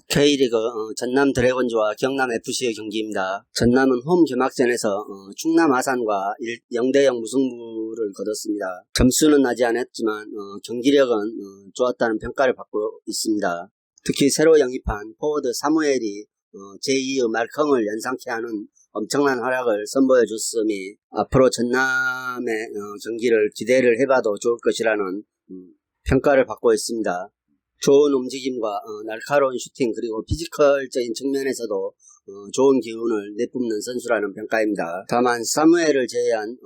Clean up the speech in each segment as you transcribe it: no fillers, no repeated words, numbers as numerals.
K리그 전남 드래곤즈와 경남 FC의 경기입니다. 전남은 홈 개막전에서 충남 아산과 0대0 무승부를 거뒀습니다. 점수는 나지 않았지만 경기력은 좋았다는 평가를 받고 있습니다. 특히 새로 영입한 포워드 사무엘이 제2의 말컹을 연상케 하는 엄청난 활약을 선보여줬으니 앞으로 전남의 경기를 기대를 해봐도 좋을 것이라는 평가를 받고 있습니다. 좋은 움직임과 날카로운 슈팅 그리고 피지컬적인 측면에서도 좋은 기운을 내뿜는 선수라는 평가입니다. 다만 사무엘을 제외한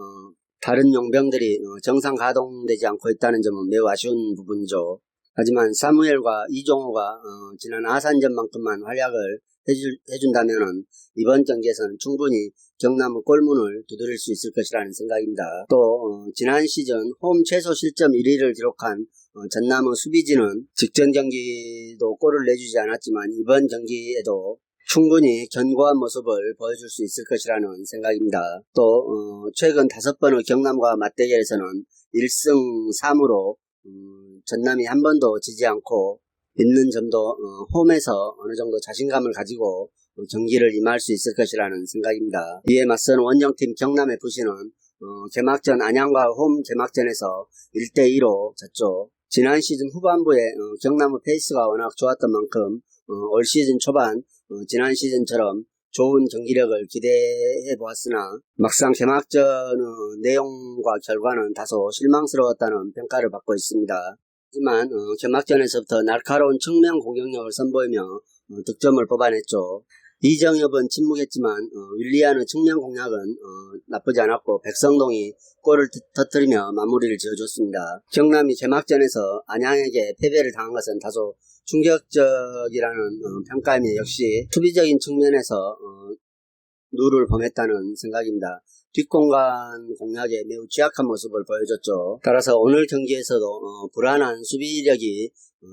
다른 용병들이 정상 가동되지 않고 있다는 점은 매우 아쉬운 부분이죠. 하지만 사무엘과 이종호가 지난 아산전만큼만 활약을 해준다면 이번 경기에서는 충분히 경남의 골문을 두드릴 수 있을 것이라는 생각입니다. 또 지난 시즌 홈 최소 실점 1위를 기록한 전남의 수비진은 직전 경기도 골을 내주지 않았지만 이번 경기에도 충분히 견고한 모습을 보여줄 수 있을 것이라는 생각입니다. 또 최근 5번의 경남과 맞대결에서는 1승 3무로 전남이 한 번도 지지 않고 있는 점도 홈에서 어느 정도 자신감을 가지고 경기를 임할 수 있을 것이라는 생각입니다. 이에 맞서는 원정팀 경남FC는 개막전 안양과 홈 개막전에서 1대2로 졌죠. 지난 시즌 후반부에 경남의 페이스가 워낙 좋았던 만큼 올 시즌 초반 지난 시즌처럼 좋은 경기력을 기대해 보았으나 막상 개막전의 내용과 결과는 다소 실망스러웠다는 평가를 받고 있습니다. 하지만 개막전에서부터 날카로운 측면 공격력을 선보이며 득점을 뽑아냈죠. 이정엽은 침묵했지만 윌리안의 측면 공략은 나쁘지 않았고 백성동이 골을 터뜨리며 마무리를 지어줬습니다. 경남이 개막전에서 안양에게 패배를 당한 것은 다소 충격적이라는 평가이며 역시 수비적인 측면에서 누를 범했다는 생각입니다. 뒷공간 공략에 매우 취약한 모습을 보여줬죠. 따라서 오늘 경기에서도 불안한 수비력이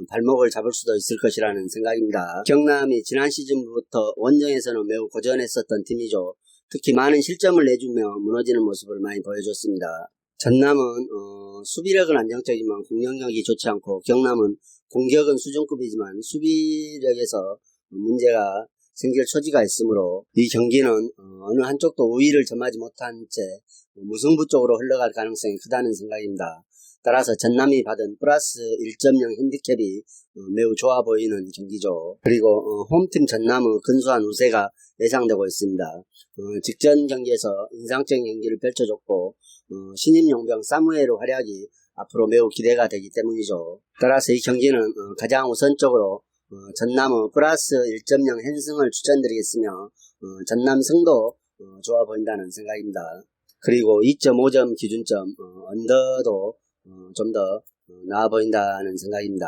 발목을 잡을 수도 있을 것이라는 생각입니다. 경남이 지난 시즌부터 원정에서는 매우 고전했었던 팀이죠. 특히 많은 실점을 내주며 무너지는 모습을 많이 보여줬습니다. 전남은 수비력은 안정적이지만 공격력이 좋지 않고 경남은 공격은 수준급이지만 수비력에서 문제가 생길 소지가 있으므로 이 경기는 어느 한쪽도 우위를 점하지 못한 채 무승부 쪽으로 흘러갈 가능성이 크다는 생각입니다. 따라서 전남이 받은 플러스 1.0 핸디캡이 매우 좋아 보이는 경기죠. 그리고 홈팀 전남의 근소한 우세가 예상되고 있습니다. 직전 경기에서 인상적인 경기를 펼쳐줬고 신인 용병 사무엘의 활약이 앞으로 매우 기대가 되기 때문이죠. 따라서 이 경기는 가장 우선적으로 전남의 플러스 1.0 핸승을 추천드리겠으며 전남 승도 좋아 보인다는 생각입니다. 그리고 2.5점 기준점 언더도 좀 더 나아 보인다는 생각입니다.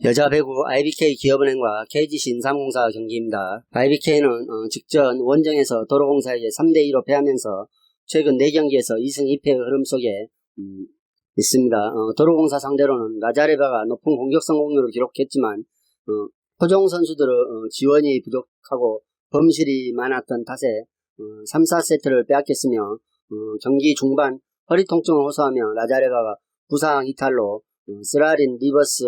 여자 배구 IBK 기업은행과 KGC 인삼공사 경기입니다. IBK는 직전 원정에서 도로공사에게 3대2로 패하면서 최근 4경기에서 2승 2패의 흐름 속에 있습니다. 도로공사 상대로는 라자레바가 높은 공격 성공률을 기록했지만 포종 선수들의 지원이 부족하고 범실이 많았던 탓에 3, 4세트를 빼앗겼으며 경기 중반 허리 통증을 호소하며 라자레바가 부상 이탈로 스라린 리버스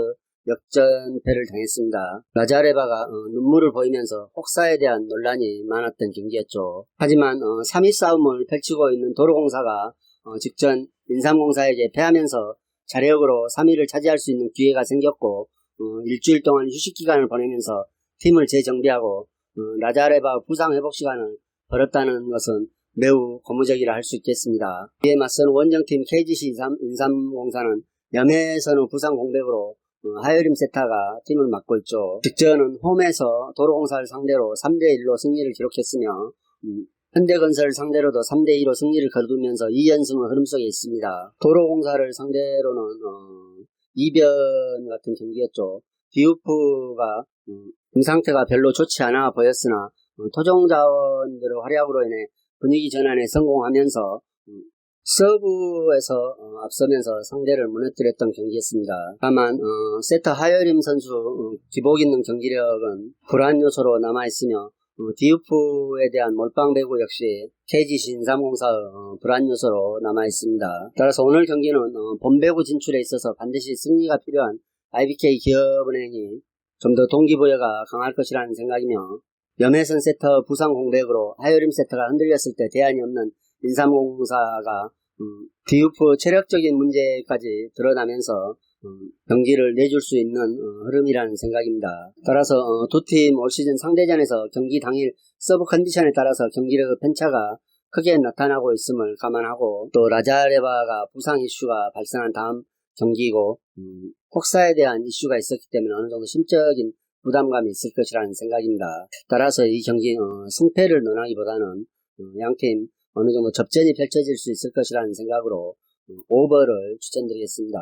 역전패를 당했습니다. 라자레바가 눈물을 보이면서 혹사에 대한 논란이 많았던 경기였죠. 하지만 3위 싸움을 펼치고 있는 도로공사가 직전 인삼공사에게 패하면서 자력으로 3위를 차지할 수 있는 기회가 생겼고 일주일 동안 휴식 기간을 보내면서 팀을 재정비하고 라자레바 부상 회복 시간을 벌였다는 것은 매우 고무적이라 할 수 있겠습니다. 이에 맞서는 원정팀 KGC 인삼공사는 염해선우 부상 공백으로 하여림 세타가 팀을 맡고 있죠. 직전은 홈에서 도로공사를 상대로 3대1로 승리를 기록했으며 현대건설을 상대로도 3대2로 승리를 거두면서 2연승의 흐름 속에 있습니다. 도로공사를 상대로는 이변 같은 경기였죠. 디우프가 상태가 별로 좋지 않아 보였으나 토종자원들의 활약으로 인해 분위기 전환에 성공하면서 서브에서 앞서면서 상대를 무너뜨렸던 경기였습니다. 다만 세터 하여림 선수 기복 있는 경기력은 불안 요소로 남아있으며 디우프에 대한 몰빵 배구 역시 KGC 인삼공사의 불안 요소로 남아있습니다. 따라서 오늘 경기는 본배구 진출에 있어서 반드시 승리가 필요한 IBK 기업은행이 좀 더 동기부여가 강할 것이라는 생각이며 염해선 세터 부상 공백으로 하여림 세터가 흔들렸을 때 대안이 없는 인삼공사가 디우프 체력적인 문제까지 드러나면서 경기를 내줄 수 있는 흐름이라는 생각입니다. 따라서 두 팀 올 시즌 상대전에서 경기 당일 서브 컨디션에 따라서 경기력의 편차가 크게 나타나고 있음을 감안하고 또 라자레바가 부상 이슈가 발생한 다음 경기이고 혹사에 대한 이슈가 있었기 때문에 어느 정도 심적인 부담감이 있을 것이라는 생각입니다. 따라서 이 경기 승패를 논하기보다는 양팀 어느 정도 접전이 펼쳐질 수 있을 것이라는 생각으로 오버를 추천드리겠습니다.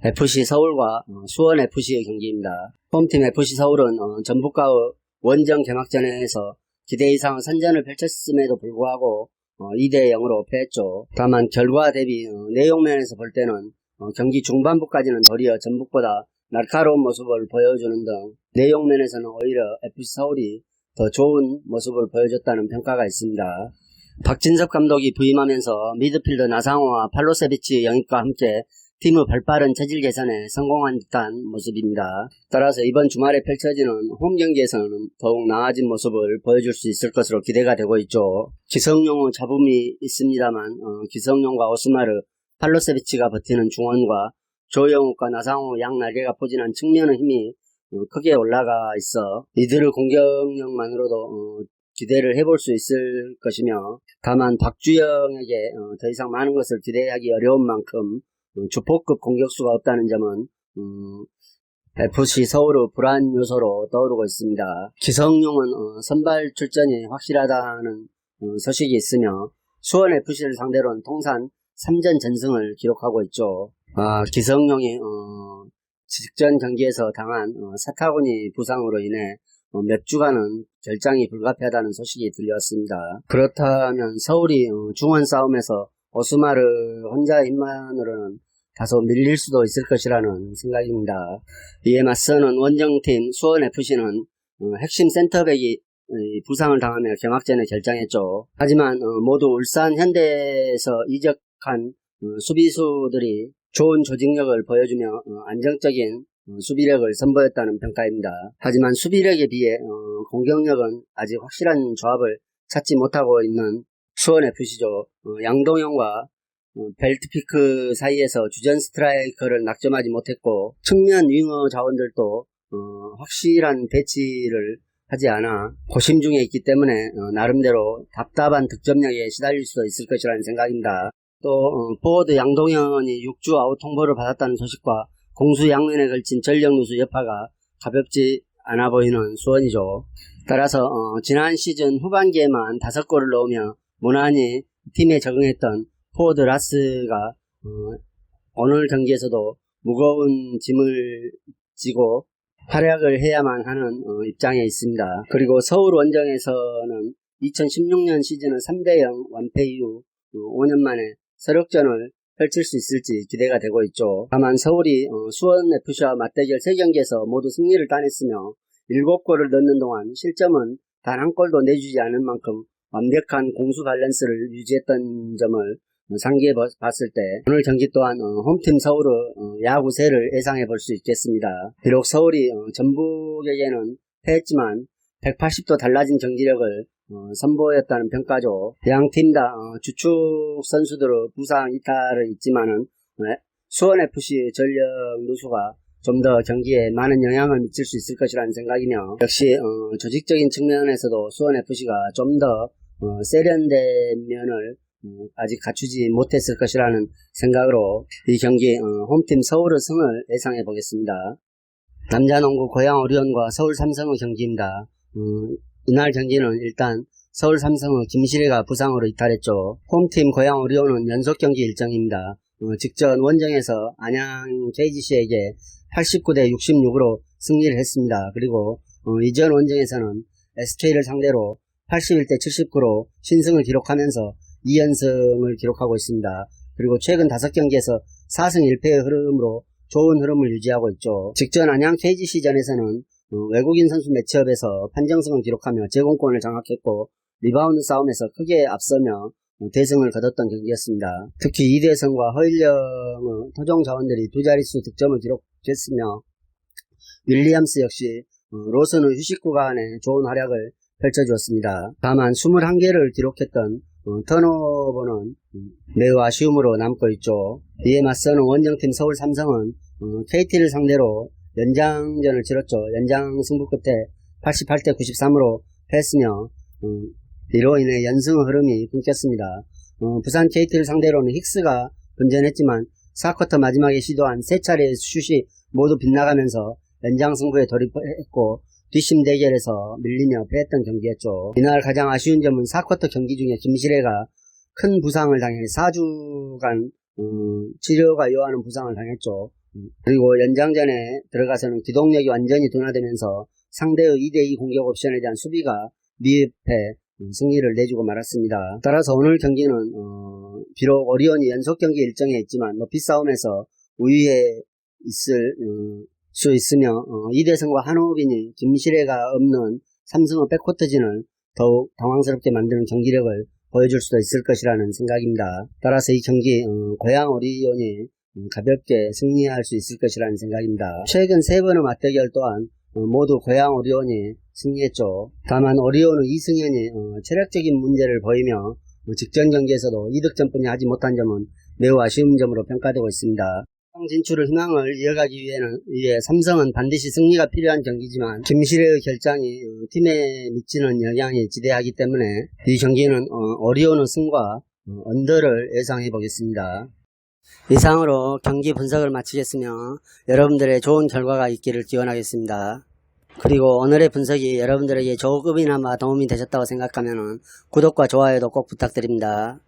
FC 서울과 수원 FC의 경기입니다. 홈팀 FC 서울은 전북과의 원정 개막전에서 기대 이상의 선전을 펼쳤음에도 불구하고 2대0으로 패했죠. 다만 결과 대비 내용면에서 볼 때는 경기 중반부까지는 도리어 전북보다 날카로운 모습을 보여주는 등 내용면에서는 오히려 FC 서울이 더 좋은 모습을 보여줬다는 평가가 있습니다. 박진섭 감독이 부임하면서 미드필더 나상호와 팔로세비치 영입과 함께 팀의 발빠른 체질 개선에 성공한 듯한 모습입니다. 따라서 이번 주말에 펼쳐지는 홈 경기에서는 더욱 나아진 모습을 보여줄 수 있을 것으로 기대가 되고 있죠. 기성용의 잡음이 있습니다만 기성용과 오스마르, 팔로세비치가 버티는 중원과 조영욱과 나상호 양 날개가 포진한 측면의 힘이 크게 올라가 있어 이들의 공격력만으로도 기대를 해볼 수 있을 것이며 다만 박주영에게 더 이상 많은 것을 기대하기 어려운 만큼 주포급 공격수가 없다는 점은 FC 서울의 불안 요소로 떠오르고 있습니다. 기성용은 선발 출전이 확실하다는 소식이 있으며 수원 FC를 상대로는 통산 3전 전승을 기록하고 있죠. 기성용이 직전 경기에서 당한 사타구니 부상으로 인해 몇 주간은 결장이 불가피하다는 소식이 들렸습니다. 그렇다면 서울이 중원 싸움에서 오스마르 혼자의 힘만으로는 다소 밀릴 수도 있을 것이라는 생각입니다. 이에 맞서는 원정팀 수원FC는 핵심 센터백이 부상을 당하며 개막전에 결장했죠. 하지만 모두 울산 현대에서 이적한 수비수들이 좋은 조직력을 보여주며 안정적인 수비력을 선보였다는 평가입니다. 하지만 수비력에 비해 공격력은 아직 확실한 조합을 찾지 못하고 있는 수원FC죠. 양동영과 벨트피크 사이에서 주전 스트라이커를 낙점하지 못했고 측면 윙어 자원들도 확실한 배치를 하지 않아 고심 중에 있기 때문에 나름대로 답답한 득점력에 시달릴 수도 있을 것이라는 생각입니다. 또 포워드 양동현이 6주 아웃 통보를 받았다는 소식과 공수 양면에 걸친 전력 누수 여파가 가볍지 않아 보이는 수원이죠. 따라서 지난 시즌 후반기에만 5골을 넣으며 무난히 팀에 적응했던 포워드 라스가 오늘 경기에서도 무거운 짐을 지고 활약을 해야만 하는 입장에 있습니다. 그리고 서울 원정에서는 2016년 시즌은 3대0 완패 이후 5년 만에 서력전을 펼칠 수 있을지 기대가 되고 있죠. 다만 서울이 수원FC와 맞대결 3경기에서 모두 승리를 따냈으며 7골을 넣는 동안 실점은 단 한 골도 내주지 않을 만큼 완벽한 공수 밸런스를 유지했던 점을 상기해 봤을 때 오늘 경기 또한 홈팀 서울의 야구세를 예상해 볼 수 있겠습니다. 비록 서울이 전북에게는 패했지만 180도 달라진 경기력을 선보였다는 평가죠. 양팀 다 주축 선수들의 부상 이탈은 있지만은 수원FC의 전력 누수가 좀 더 경기에 많은 영향을 미칠 수 있을 것이라는 생각이며 역시 조직적인 측면에서도 수원FC가 좀 더 세련된 면을 아직 갖추지 못했을 것이라는 생각으로 이 경기 홈팀 서울의 승을 예상해 보겠습니다. 남자농구 고양 오리온과 서울 삼성의 경기입니다. 이날 경기는 일단 서울 삼성의 김시래가 부상으로 이탈했죠. 홈팀 고양 오리온은 연속 경기 일정입니다. 직전 원정에서 안양 KGC에게 89대 66으로 승리를 했습니다. 그리고 이전 원정에서는 SK를 상대로 81대 79로 신승을 기록하면서 2연승을 기록하고 있습니다. 그리고 최근 5경기에서 4승 1패의 흐름으로 좋은 흐름을 유지하고 있죠. 직전 안양 KGC전에서는 외국인 선수 매치업에서 판정승을 기록하며 제공권을 장악했고 리바운드 싸움에서 크게 앞서며 대승을 거뒀던 경기였습니다. 특히 이대성과 허일영의 토종 자원들이 두 자릿수 득점을 기록했으며 윌리엄스 역시 로슨의 휴식 구간에 좋은 활약을 펼쳐주었습니다. 다만 21개를 기록했던 턴오버는 매우 아쉬움으로 남고 있죠. 이에 맞서는 원정팀 서울 삼성은 KT를 상대로 연장전을 치렀죠. 연장 승부 끝에 88대 93으로 패했으며 이로 인해 연승의 흐름이 끊겼습니다. 부산 KT를 상대로는 힉스가 분전했지만 4쿼터 마지막에 시도한 3차례의 슛이 모두 빗나가면서 연장 승부에 돌입했고 뒷심 대결에서 밀리며 패했던 경기였죠. 이날 가장 아쉬운 점은 4쿼터 경기 중에 김시래가 큰 부상을 당해 4주간 치료가 요하는 부상을 당했죠. 그리고 연장전에 들어가서는 기동력이 완전히 둔화되면서 상대의 2대2 공격 옵션에 대한 수비가 미흡해 승리를 내주고 말았습니다. 따라서 오늘 경기는 비록 오리온이 연속 경기 일정에 있지만 높이 싸움에서 우위에 있을 수 있으며 이대성과 한호빈이 김시래가 없는 삼성의 백코트진을 더욱 당황스럽게 만드는 경기력을 보여줄 수도 있을 것이라는 생각입니다. 따라서 이 경기 고양 오리온이 가볍게 승리할 수 있을 것이라는 생각입니다. 최근 3번의 맞대결 또한 모두 고양 오리온이 승리했죠. 다만 오리온의 이승현이 체력적인 문제를 보이며 직전 경기에서도 2득점뿐이 하지 못한 점은 매우 아쉬운 점으로 평가되고 있습니다. 진출을 희망을 이어가기 위해 삼성은 반드시 승리가 필요한 경기지만 김시래의 결장이 팀에 미치는 영향이 지대하기 때문에 이 경기는 오리온의 승과 언더를 예상해 보겠습니다. 이상으로 경기 분석을 마치겠으며 여러분들의 좋은 결과가 있기를 기원하겠습니다. 그리고 오늘의 분석이 여러분들에게 조금이나마 도움이 되셨다고 생각하면 구독과 좋아요도 꼭 부탁드립니다.